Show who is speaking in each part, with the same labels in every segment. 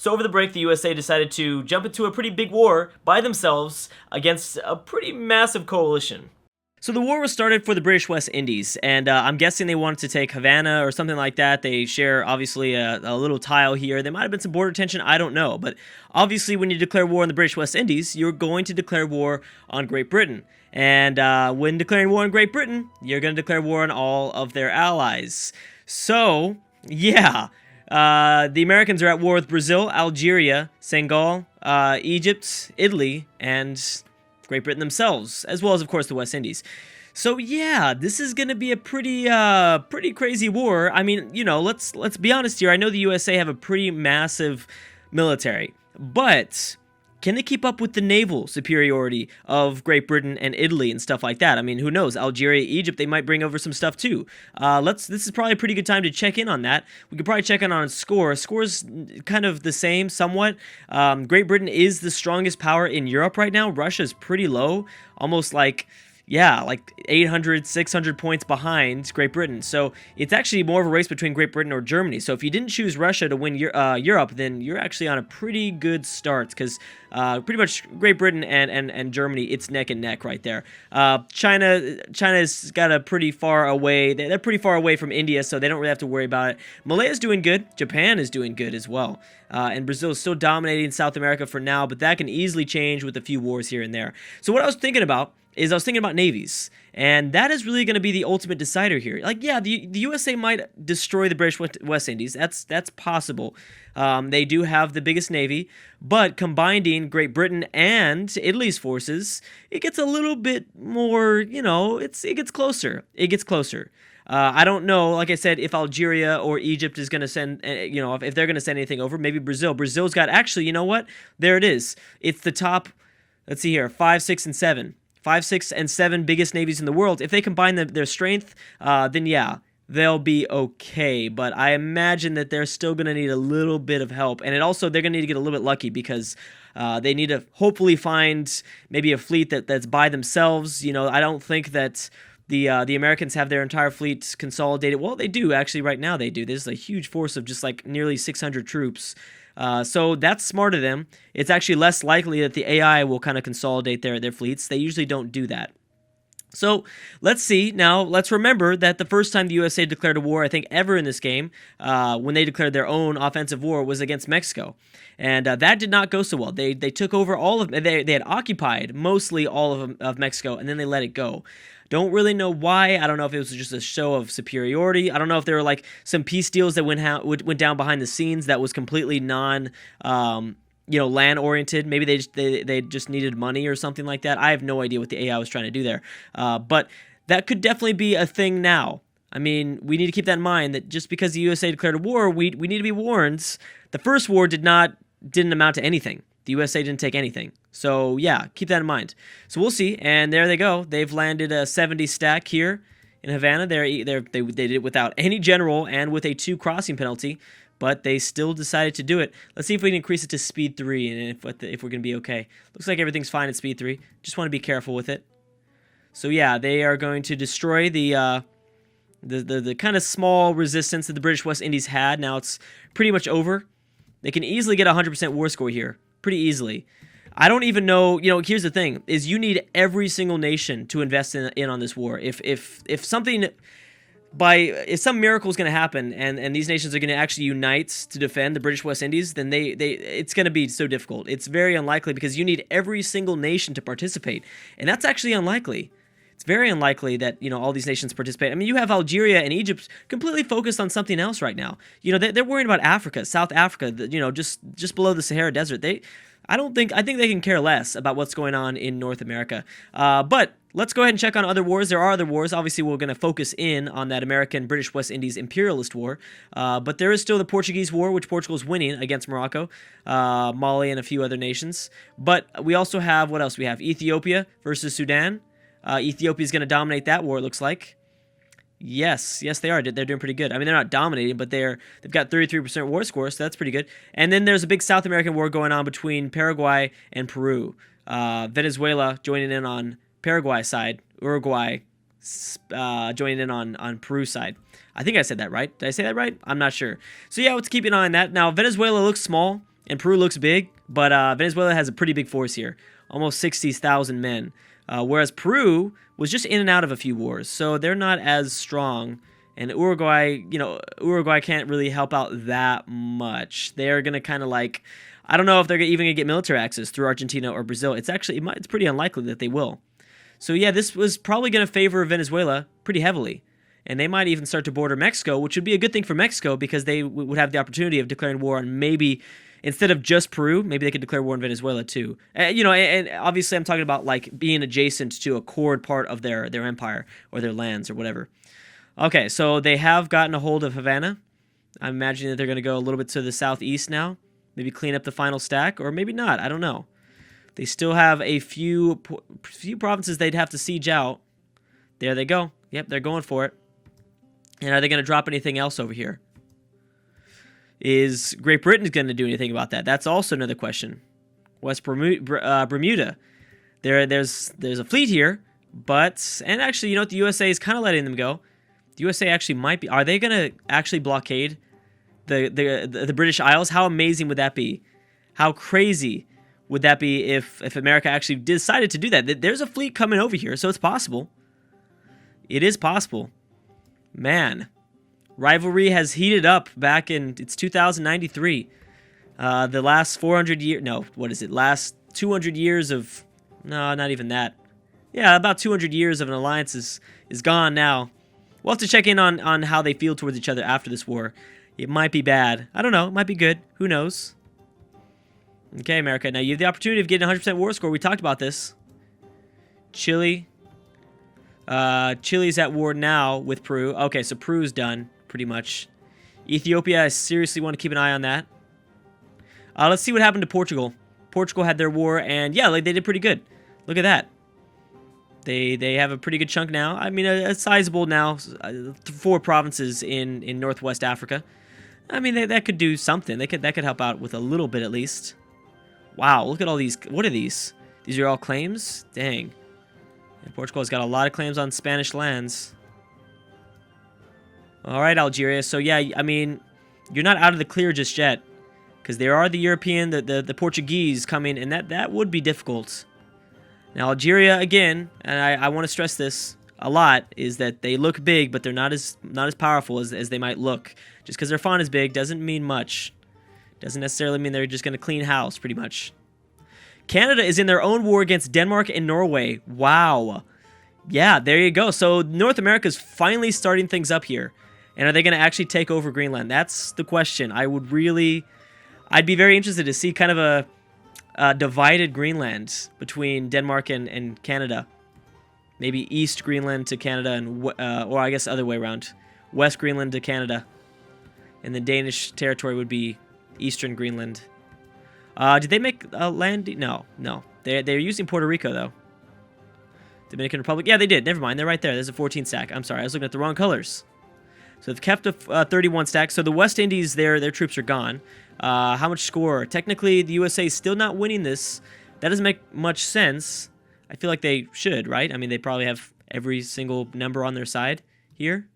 Speaker 1: So over the break, the USA decided to jump into a pretty big war by themselves against a pretty massive coalition. So the war was started for the British West Indies, and I'm guessing they wanted to take Havana or something like that. They share, obviously, a little tile here. There might have been some border tension, I don't know. But obviously, when you declare war on the British West Indies, you're going to declare war on Great Britain. And when declaring war on Great Britain, you're going to declare war on all of their allies. So, yeah, the Americans are at war with Brazil, Algeria, Senegal, Egypt, Italy, and Great Britain themselves, as well as, of course, the West Indies. So yeah, this is gonna be a pretty crazy war. I mean, you know, let's be honest here. I know the USA have a pretty massive military, but can they keep up with the naval superiority of Great Britain and Italy and stuff like that? I mean, who knows? Algeria, Egypt, they might bring over some stuff too. This is probably a pretty good time to check in on that. We could probably check in on score. Score's kind of the same somewhat. Great Britain is the strongest power in Europe right now. Russia's pretty low, almost like, yeah, like 800, 600 points behind Great Britain. So it's actually more of a race between Great Britain or Germany. So if you didn't choose Russia to win Europe, then you're actually on a pretty good start, because pretty much Great Britain and Germany, it's neck and neck right there. China's got a pretty far away. They're pretty far away from India, so they don't really have to worry about it. Malaya's doing good. Japan is doing good as well. And Brazil is still dominating South America for now, but that can easily change with a few wars here and there. So what I was thinking about navies, and that is really going to be the ultimate decider here. Like, yeah, the USA might destroy the British West Indies. That's possible. They do have the biggest navy, but combining Great Britain and Italy's forces, it gets a little bit more, you know, it gets closer. It gets closer. I don't know, like I said, if Algeria or Egypt is going to send, you know, if they're going to send anything over. Maybe Brazil. Brazil's got, actually, you know what? There it is. It's the top, let's see here, 5, 6, and 7. 5, 6, and 7 biggest navies in the world. If they combine their strength, then yeah, they'll be okay. But I imagine that they're still going to need a little bit of help. And they're going to need to get a little bit lucky, because they need to hopefully find maybe a fleet that's by themselves. You know, I don't think that the Americans have their entire fleet consolidated. Well, they do, actually. Right now they do. There's a huge force of just like nearly 600 troops. So that's smart of them. It's actually less likely that the AI will kind of consolidate their fleets. They usually don't do that. So let's see. Now, let's remember that the first time the USA declared a war, I think, ever in this game, when they declared their own offensive war, was against Mexico. And that did not go so well. They took over all of, they had occupied mostly all of Mexico, and then they let it go. Don't really know why. I don't know if it was just a show of superiority. I don't know if there were like some peace deals that went down behind the scenes that was completely land oriented. Maybe they just needed money or something like that. I have no idea what the AI was trying to do there. But that could definitely be a thing now. I mean, we need to keep that in mind, that just because the USA declared a war, we need to be warned. The first war didn't amount to anything. The USA didn't take anything. So, yeah, keep that in mind. So, we'll see. And there they go. They've landed a 70 stack here in Havana. They did it without any general and with a 2 crossing penalty, but they still decided to do it. Let's see if we can increase it to speed 3 and if we're going to be okay. Looks like everything's fine at speed 3. Just want to be careful with it. So, yeah, they are going to destroy the kind of small resistance that the British West Indies had. Now it's pretty much over. They can easily get a 100% war score here. Pretty easily. I don't even know, you know, here's the thing, is you need every single nation to invest in on this war. If some miracle is going to happen and these nations are going to actually unite to defend the British West Indies, then it's going to be so difficult. It's very unlikely, because you need every single nation to participate. And that's actually unlikely. It's very unlikely that, you know, all these nations participate. I mean, you have Algeria and Egypt completely focused on something else right now. You know, they're worried about Africa, South Africa, you know, just below the Sahara Desert. I think they can care less about what's going on in North America. But let's go ahead and check on other wars. There are other wars. Obviously, we're going to focus in on that American-British West Indies imperialist war. But there is still the Portuguese war, which Portugal is winning against Morocco, Mali, and a few other nations. But we also have, what else? We have Ethiopia versus Sudan. Ethiopia is going to dominate that war, it looks like. Yes, they are. They're doing pretty good. I mean, they're not dominating, but they've got 33% war score, so that's pretty good. And then there's a big South American war going on between Paraguay and Peru. Venezuela joining in on Paraguay side, Uruguay joining in on Peru side. I think I said that right. Did I say that right? I'm not sure. So yeah, let's keep an eye on that. Now, Venezuela looks small. and Peru looks big, but Venezuela has a pretty big force here, almost 60,000 men, whereas Peru was just in and out of a few wars, so they're not as strong. And Uruguay, Uruguay can't really help out that much. They're gonna kind of like, I don't know if they're even gonna get military access through Argentina or Brazil. It's pretty unlikely that they will. So yeah, this was probably gonna favor Venezuela pretty heavily. And they might even start to border Mexico, which would be a good thing for Mexico because they would have the opportunity of declaring war on maybe, instead of just Peru, maybe they could declare war on Venezuela too. And obviously I'm talking about like being adjacent to a core part of their empire or their lands or whatever. Okay, so they have gotten a hold of Havana. I'm imagining that they're going to go a little bit to the southeast now, maybe clean up the final stack, or maybe not. I don't know. They still have a few provinces they'd have to siege out. There they go. Yep, they're going for it. And are they going to drop anything else over here? Is Great Britain going to do anything about that? That's also another question. West Bermuda. There's a fleet here, and actually, you know what? The USA is kind of letting them go. The USA actually might be. Are they going to actually blockade the British Isles? How amazing would that be? How crazy would that be if America actually decided to do that? There's a fleet coming over here, so it's possible. It is possible. Man, rivalry has heated up back in, it's 2093. The last 400 years, no, what is it? Last 200 years of, no, not even that. Yeah, about 200 years of an alliance is gone now. We'll have to check in on how they feel towards each other after this war. It might be bad. I don't know. It might be good. Who knows? Okay, America. Now you have the opportunity of getting a 100% war score. We talked about this. Chile. Chile's at war now with Peru. Okay, so Peru's done, pretty much. Ethiopia, I seriously want to keep an eye on that. Let's see what happened to Portugal. Portugal had their war, and yeah, like they did pretty good. Look at that. They have a pretty good chunk now. I mean, a sizable now, 4 provinces in Northwest Africa. I mean, that could do something. That could help out with a little bit at least. Wow, look at all these. What are these? These are all claims? Dang. And Portugal's got a lot of claims on Spanish lands. All right, Algeria. So yeah, I mean, you're not out of the clear just yet, because there are the European, the Portuguese coming, and that would be difficult. Now Algeria, again, and I want to stress this a lot, is that they look big, but they're not as powerful as they might look. Just because their font is big doesn't mean much. Doesn't necessarily mean they're just going to clean house, pretty much. Canada is in their own war against Denmark and Norway. Wow. Yeah, there you go. So North America is finally starting things up here. And are they going to actually take over Greenland? That's the question. I'd be very interested to see kind of a divided Greenland between Denmark and Canada. Maybe East Greenland to Canada, and or I guess other way around. West Greenland to Canada. And the Danish territory would be Eastern Greenland. Did they make a land? No. They're using Puerto Rico, though. Dominican Republic. Yeah, they did. Never mind. They're right there. There's a 14 stack. I'm sorry. I was looking at the wrong colors. So they've kept a 31 stack. So the West Indies, their troops are gone. How much score? Technically, the USA is still not winning this. That doesn't make much sense. I feel like they should, right? I mean, they probably have every single number on their side here.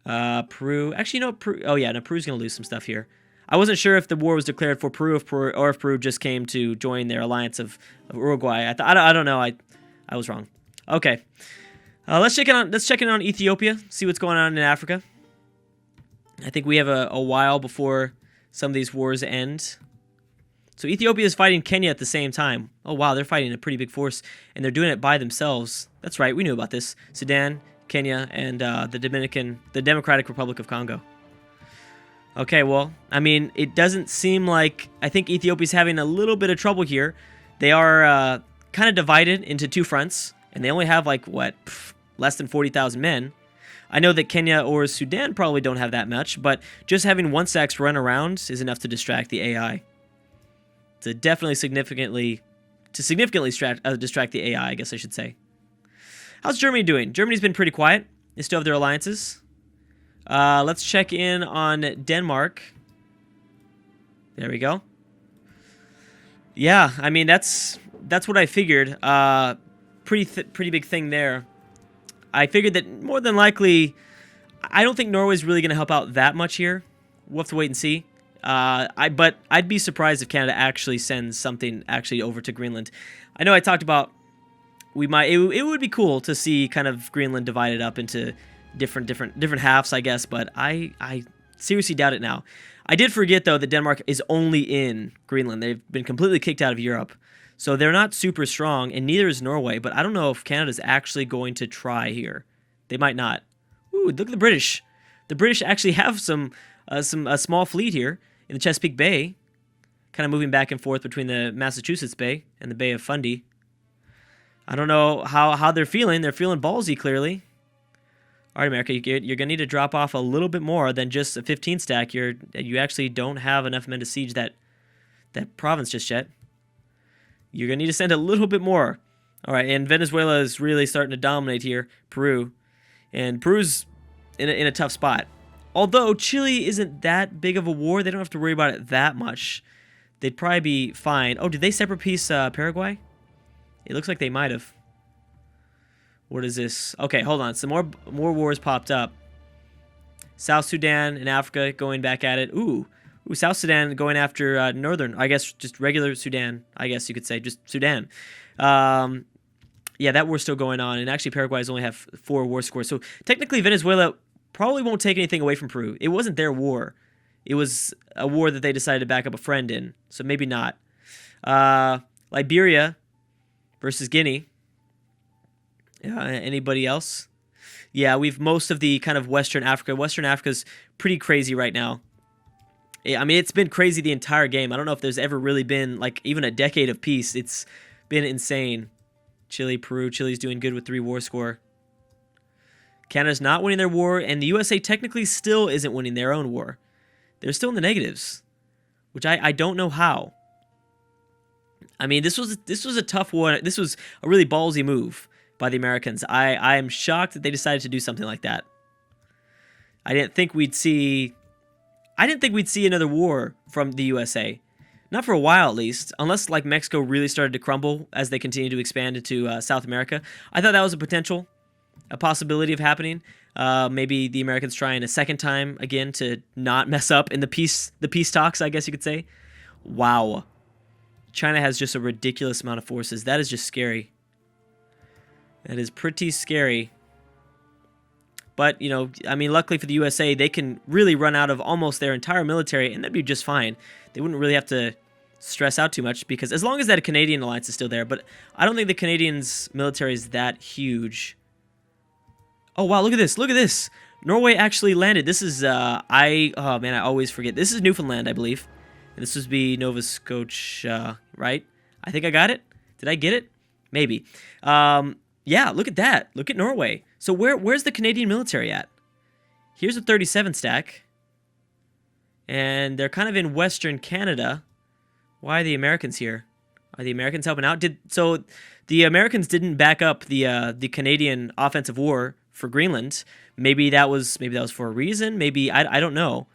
Speaker 1: Peru. Actually, no, Peru. Oh, yeah, no, Peru's going to lose some stuff here. I wasn't sure if the war was declared for Peru, or if Peru just came to join their alliance of Uruguay. I don't know. I was wrong. Okay. Let's check in on Ethiopia, see what's going on in Africa. I think we have a while before some of these wars end. So Ethiopia is fighting Kenya at the same time. Oh, wow, they're fighting a pretty big force, and they're doing it by themselves. That's right, we knew about this. Sudan, Kenya, and the Democratic Republic of Congo. Okay, well, I mean, it doesn't seem like... I think Ethiopia's having a little bit of trouble here. They are kind of divided into 2 fronts, and they only have, like, less than 40,000 men. I know that Kenya or Sudan probably don't have that much, but just having 1 stacks run around is enough to distract the AI. To definitely significantly distract the AI, I guess I should say. How's Germany doing? Germany's been pretty quiet. They still have their alliances. Let's check in on Denmark. There we go. Yeah, I mean, that's what I figured. Pretty big thing there. I figured that more than likely, I don't think Norway's really going to help out that much here. We'll have to wait and see. But I'd be surprised if Canada actually sends something actually over to Greenland. I know I talked about it would be cool to see kind of Greenland divided up into different halves, I guess, but I seriously doubt it now. I did forget though that Denmark is only in Greenland. They've been completely kicked out of Europe. So they're not super strong, and neither is Norway, but I don't know if Canada's actually going to try here. They might not. Ooh, look at the British. The British actually have a small fleet here in the Chesapeake Bay, kind of moving back and forth between the Massachusetts Bay and the Bay of Fundy. I don't know how they're feeling. They're feeling ballsy, clearly. All right, America, you're going to need to drop off a little bit more than just a 15 stack. You actually don't have enough men to siege that province just yet. You're going to need to send a little bit more. All right, and Venezuela is really starting to dominate here. Peru. And Peru's in a tough spot. Although Chile isn't that big of a war, they don't have to worry about it that much. They'd probably be fine. Oh, did they separate peace Paraguay? It looks like they might have. What is this? Okay, hold on. Some more wars popped up. South Sudan and Africa going back at it. Ooh, South Sudan going after northern. I guess just regular Sudan. I guess you could say just Sudan. Yeah, that war's still going on. And actually, Paraguay's only have 4 war scores. So technically, Venezuela probably won't take anything away from Peru. It wasn't their war. It was a war that they decided to back up a friend in. So maybe not. Liberia versus Guinea. Anybody else? Yeah, we've most of the kind of Western Africa. Western Africa's pretty crazy right now. I mean, it's been crazy the entire game. I don't know if there's ever really been, like, even a decade of peace. It's been insane. Chile, Peru. Chile's doing good with 3 war score. Canada's not winning their war, and the USA technically still isn't winning their own war. They're still in the negatives, which I don't know how. I mean, this was a tough one. This was a really ballsy move by the Americans. I am shocked that they decided to do something like that. I didn't think we'd see another war from the USA. Not for a while, at least. Unless, like, Mexico really started to crumble as they continue to expand into South America. I thought that was a possibility of happening. Maybe the Americans trying a second time again to not mess up in the peace talks, I guess you could say. Wow. China has just a ridiculous amount of forces. That is just scary. That is pretty scary. But, you know, I mean, luckily for the USA, they can really run out of almost their entire military, and that'd be just fine. They wouldn't really have to stress out too much, because as long as that Canadian alliance is still there, but I don't think the Canadians' military is that huge. Oh, wow, look at this. Look at this. Norway actually landed. This is, oh, man, I always forget. This is Newfoundland, I believe. And this would be Nova Scotia, right? I think I got it. Did I get it? Maybe. Yeah, look at that. Look at Norway. So where's the Canadian military at? Here's a 37 stack. And they're kind of in Western Canada. Why are the Americans here? Are the Americans helping out? So the Americans didn't back up the Canadian offensive war for Greenland. Maybe that was for a reason. Maybe I don't know.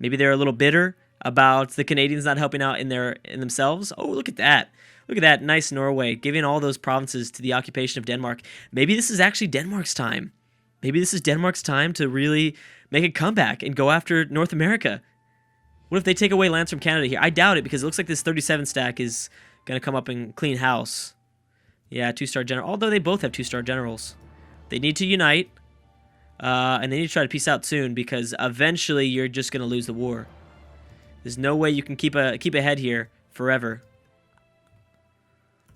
Speaker 1: Maybe they're a little bitter about the Canadians not helping out in themselves. Oh, look at that. Look at that. Nice Norway, giving all those provinces to the occupation of Denmark. Maybe this is actually Denmark's time. Maybe this is Denmark's time to really make a comeback and go after North America. What if they take away lands from Canada here? I doubt it, because it looks like this 37 stack is going to come up and clean house. Yeah, 2-star general. Although they both have 2-star generals. They need to unite, and they need to try to peace out soon, because eventually you're just going to lose the war. There's no way you can keep ahead here forever.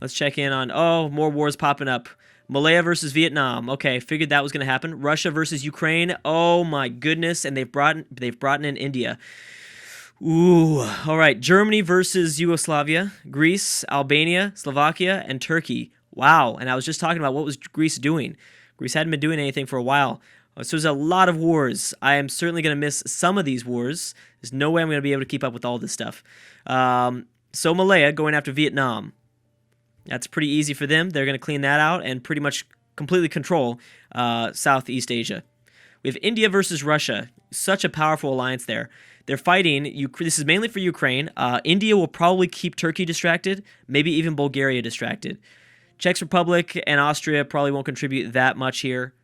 Speaker 1: Let's check in on, oh, more wars popping up. Malaya versus Vietnam. Okay, figured that was going to happen. Russia versus Ukraine. Oh my goodness, and they've brought in India. Ooh, all right. Germany versus Yugoslavia, Greece, Albania, Slovakia, and Turkey. Wow, and I was just talking about what was Greece doing. Greece hadn't been doing anything for a while. So there's a lot of wars. I am certainly going to miss some of these wars. There's no way I'm going to be able to keep up with all this stuff. So Malaya going after Vietnam. That's pretty easy for them. They're going to clean that out and pretty much completely control Southeast Asia. We have India versus Russia. Such a powerful alliance there. They're fighting. This is mainly for Ukraine. India will probably keep Turkey distracted, maybe even Bulgaria distracted. Czech Republic and Austria probably won't contribute that much here.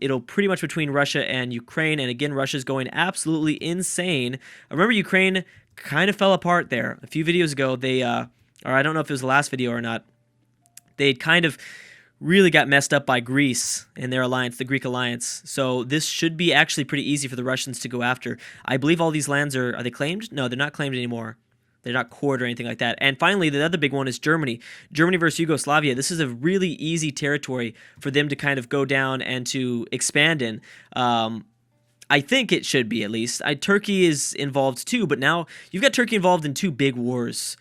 Speaker 1: It'll pretty much between Russia and Ukraine. And again, Russia's going absolutely insane. Remember, Ukraine kind of fell apart there. A few videos ago, they, or I don't know if it was the last video or not, they kind of really got messed up by Greece and their alliance, the Greek alliance. So this should be actually pretty easy for the Russians to go after. I believe all these lands are they claimed? No, they're not claimed anymore. They're not cored or anything like that. And finally, the other big one is Germany. Germany versus Yugoslavia. This is a really easy territory for them to kind of go down and to expand in. I think it should be, at least. Turkey is involved too, but now you've got Turkey involved in two big wars.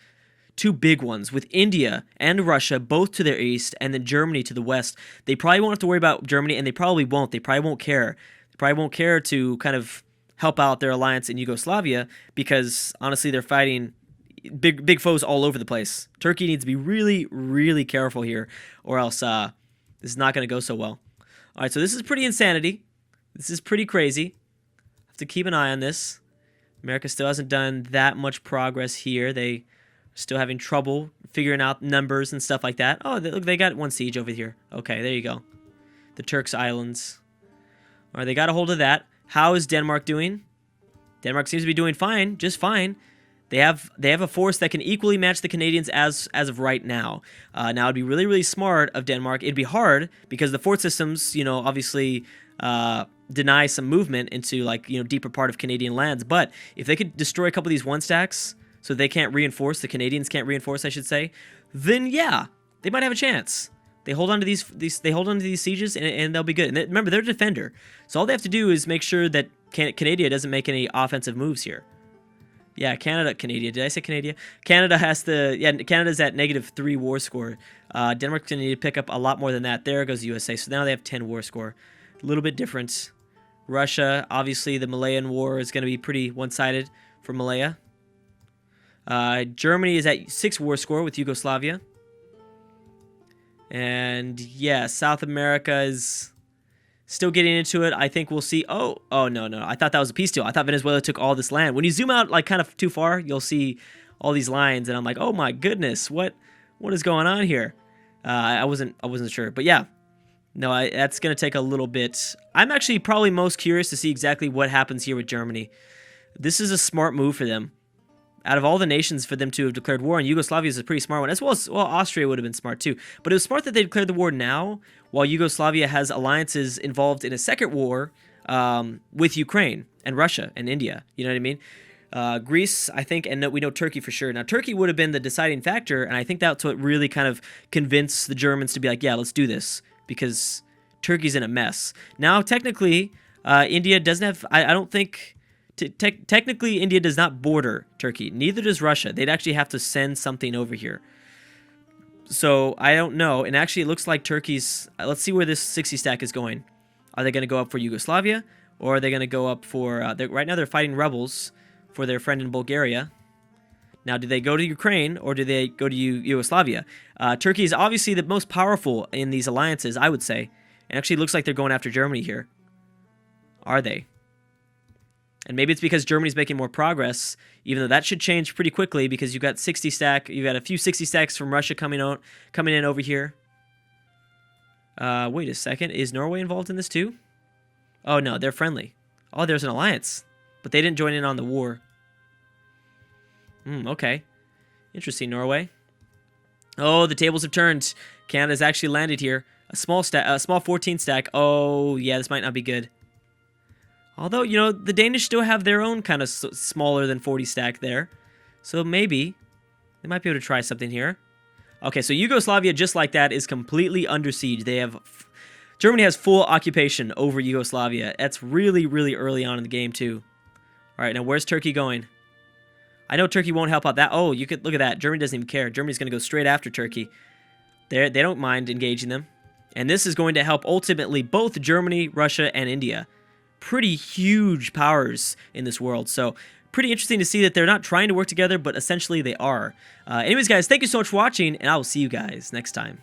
Speaker 1: Two big ones, with India and Russia both to their east, and then Germany to the west. They probably won't have to worry about Germany, and they probably won't. They probably won't care. They probably won't care to kind of help out their alliance in Yugoslavia, because honestly, they're fighting big foes all over the place. Turkey needs to be really, really careful here, or else this is not going to go so well. All right, so this is pretty insanity. This is pretty crazy. Have to keep an eye on this. America still hasn't done that much progress here. They still having trouble figuring out numbers and stuff like that. Oh, look, they got one siege over here. Okay, there you go. The Turks Islands. All right, they got a hold of that. How is Denmark doing? Denmark seems to be doing fine, just fine. They have a force that can equally match the Canadians as of right now. Now, it'd be really, really smart of Denmark. It'd be hard because the fort systems, obviously deny some movement into, like, deeper part of Canadian lands. But if they could destroy a couple of these one stacks, so they can't reinforce, the Canadians can't reinforce, I should say, then yeah, they might have a chance. They hold on to these sieges, and they'll be good. And remember, they're a defender, so all they have to do is make sure that Canada doesn't make any offensive moves here. Yeah, Canada. Did I say Canada? Canada has Canada's at -3 war score. Denmark's gonna need to pick up a lot more than that. There goes USA. So now they have 10 war score. A little bit different. Russia, obviously, the Malayan War is gonna be pretty one-sided for Malaya. Germany is at 6 war score with Yugoslavia. And yeah, South America is still getting into it. I think we'll see. Oh no. I thought that was a peace deal. I thought Venezuela took all this land. When you zoom out like kind of too far, you'll see all these lines, and I'm like, oh my goodness, what is going on here? I wasn't sure, but yeah. No, that's gonna take a little bit. I'm actually probably most curious to see exactly what happens here with Germany. This is a smart move for them. Out of all the nations for them to have declared war, and Yugoslavia is a pretty smart one, as well as Austria would have been smart too. But it was smart that they declared the war now, while Yugoslavia has alliances involved in a second war with Ukraine and Russia and India. You know what I mean? Greece, I think, and we know Turkey for sure. Now, Turkey would have been the deciding factor, and I think that's what really kind of convinced the Germans to be like, yeah, let's do this, because Turkey's in a mess. Now, technically, India doesn't have, I don't think... Technically, India does not border Turkey. Neither does Russia. They'd actually have to send something over here. So, I don't know. And actually, it looks like Turkey's... let's see where this 60 stack is going. Are they going to go up for Yugoslavia? Or are they going to go up for... right now, they're fighting rebels for their friend in Bulgaria. Now, do they go to Ukraine, or do they go to Yugoslavia? Turkey is obviously the most powerful in these alliances, I would say. It actually looks like they're going after Germany here. Are they? And maybe it's because Germany's making more progress, even though that should change pretty quickly because you've got 60 stack, you've got a few 60 stacks from Russia coming in over here. Wait a second, is Norway involved in this too? Oh no, they're friendly. Oh, there's an alliance, but they didn't join in on the war. Okay, interesting, Norway. Oh, the tables have turned. Canada's actually landed here. A small 14 stack. Oh yeah, this might not be good. Although, the Danish still have their own kind of smaller than 40 stack there. So maybe they might be able to try something here. Okay, so Yugoslavia, just like that, is completely under siege. Germany has full occupation over Yugoslavia. That's really, really early on in the game, too. All right, now where's Turkey going? I know Turkey won't help out that. Oh, you could look at that. Germany doesn't even care. Germany's going to go straight after Turkey. They don't mind engaging them. And this is going to help ultimately both Germany, Russia, and India. Pretty huge powers in this world, so pretty interesting to see that they're not trying to work together, but essentially they are. Anyways, guys, thank you so much for watching, and I will see you guys next time.